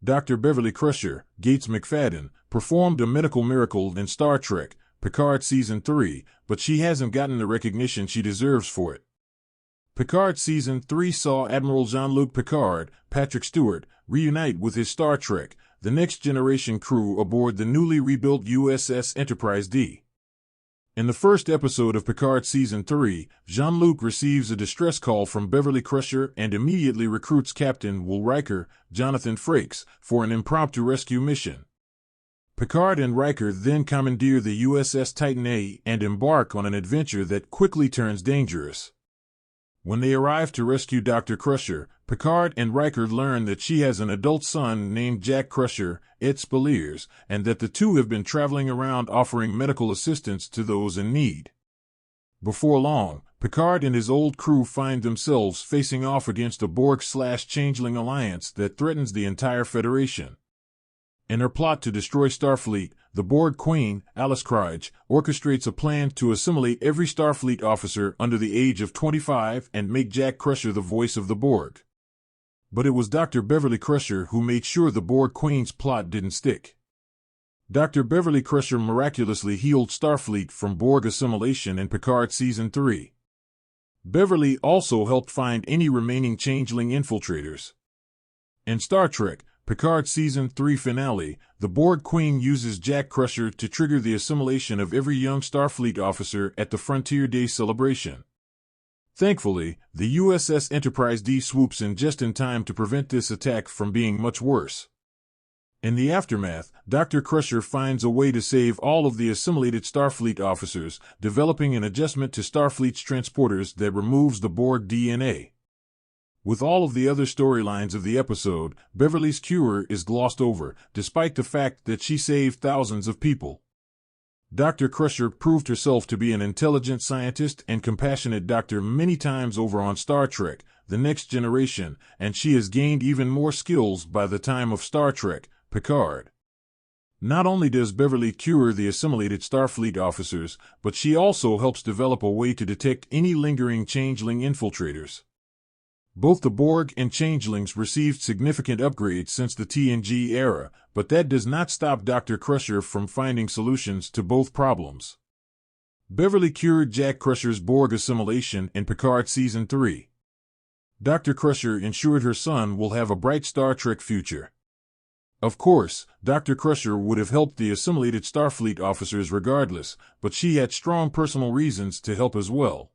Dr. Beverly Crusher, Gates McFadden, performed a medical miracle in Star Trek, Picard Season 3, but she hasn't gotten the recognition she deserves for it. Picard Season 3 saw Admiral Jean-Luc Picard, Patrick Stewart, reunite with his Star Trek, The Next Generation crew aboard the newly rebuilt USS Enterprise D. In the first episode of Picard Season 3, Jean-Luc receives a distress call from Beverly Crusher and immediately recruits Captain Will Riker, Jonathan Frakes, for an impromptu rescue mission. Picard and Riker then commandeer the USS Titan A and embark on an adventure that quickly turns dangerous. When they arrive to rescue Dr. Crusher, Picard and Riker learn that she has an adult son named Jack Crusher, et Spaliers, and that the two have been traveling around offering medical assistance to those in need. Before long, Picard and his old crew find themselves facing off against a Borg/Changeling alliance that threatens the entire Federation. In her plot to destroy Starfleet, the Borg Queen, Alice Krige, orchestrates a plan to assimilate every Starfleet officer under the age of 25 and make Jack Crusher the voice of the Borg. But it was Dr. Beverly Crusher who made sure the Borg Queen's plot didn't stick. Dr. Beverly Crusher miraculously healed Starfleet from Borg assimilation in Picard Season 3. Beverly also helped find any remaining Changeling infiltrators. In Star Trek, Picard Season 3 finale, the Borg Queen uses Jack Crusher to trigger the assimilation of every young Starfleet officer at the Frontier Day celebration. Thankfully, the USS Enterprise D swoops in just in time to prevent this attack from being much worse. In the aftermath, Dr. Crusher finds a way to save all of the assimilated Starfleet officers, developing an adjustment to Starfleet's transporters that removes the Borg DNA. With all of the other storylines of the episode, Beverly's cure is glossed over, despite the fact that she saved thousands of people. Dr. Crusher proved herself to be an intelligent scientist and compassionate doctor many times over on Star Trek, The Next Generation, and she has gained even more skills by the time of Star Trek, Picard. Not only does Beverly cure the assimilated Starfleet officers, but she also helps develop a way to detect any lingering Changeling infiltrators. Both the Borg and Changelings received significant upgrades since the TNG era, but that does not stop Dr. Crusher from finding solutions to both problems. Beverly cured Jack Crusher's Borg assimilation in Picard Season 3. Dr. Crusher ensured her son will have a bright Star Trek future. Of course, Dr. Crusher would have helped the assimilated Starfleet officers regardless, but she had strong personal reasons to help as well.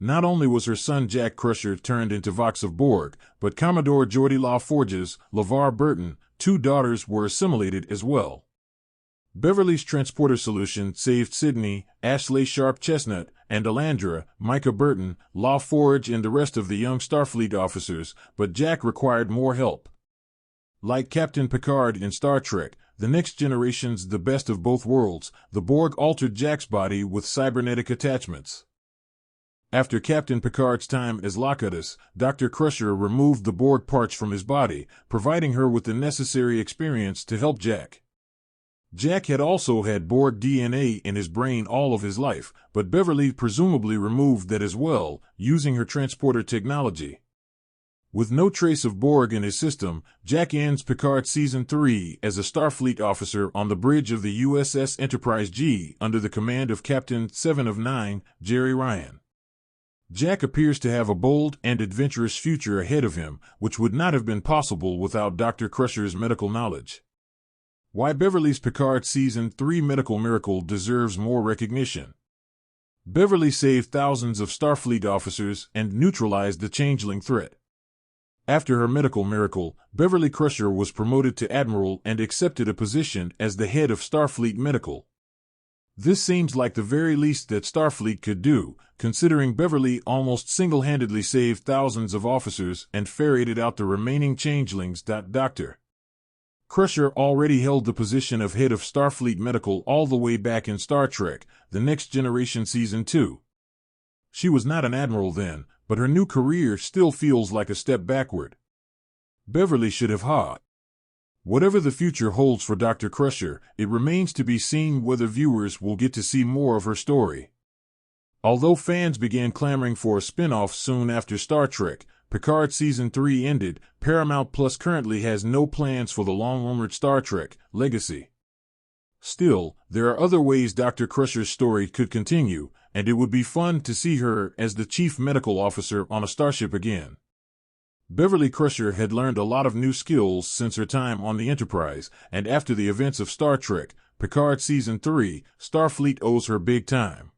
Not only was her son Jack Crusher turned into Vox of Borg, but Commodore Geordi LaForge's LeVar Burton, two daughters were assimilated as well. Beverly's transporter solution saved Sydney, Ashley Sharp Chestnut, and Alandra, Micah Burton, LaForge and the rest of the young Starfleet officers, but Jack required more help. Like Captain Picard in Star Trek, The Next Generation's The Best of Both Worlds, the Borg altered Jack's body with cybernetic attachments. After Captain Picard's time as Locutus, Dr. Crusher removed the Borg parts from his body, providing her with the necessary experience to help Jack. Jack had also had Borg DNA in his brain all of his life, but Beverly presumably removed that as well, using her transporter technology. With no trace of Borg in his system, Jack ends Picard Season 3 as a Starfleet officer on the bridge of the USS Enterprise G under the command of Captain 7 of 9, Jerry Ryan. Jack appears to have a bold and adventurous future ahead of him, which would not have been possible without Dr. Crusher's medical knowledge. Why Beverly's Picard Season 3 medical miracle deserves more recognition. Beverly saved thousands of Starfleet officers and neutralized the Changeling threat. After her medical miracle, Beverly Crusher was promoted to Admiral and accepted a position as the head of Starfleet Medical. This seems like the very least that Starfleet could do, considering Beverly almost single-handedly saved thousands of officers and ferreted out the remaining Changelings. Dr. Crusher already held the position of head of Starfleet Medical all the way back in Star Trek, The Next Generation Season 2. She was not an admiral then, but her new career still feels like a step backward. Beverly should have had. Whatever the future holds for Dr. Crusher, it remains to be seen whether viewers will get to see more of her story. Although fans began clamoring for a spin-off soon after Star Trek, Picard Season 3 ended, Paramount Plus currently has no plans for the long-rumored Star Trek Legacy. Still, there are other ways Dr. Crusher's story could continue, and it would be fun to see her as the chief medical officer on a starship again. Beverly Crusher had learned a lot of new skills since her time on the Enterprise, and after the events of Star Trek Picard Season 3, Starfleet owes her big time.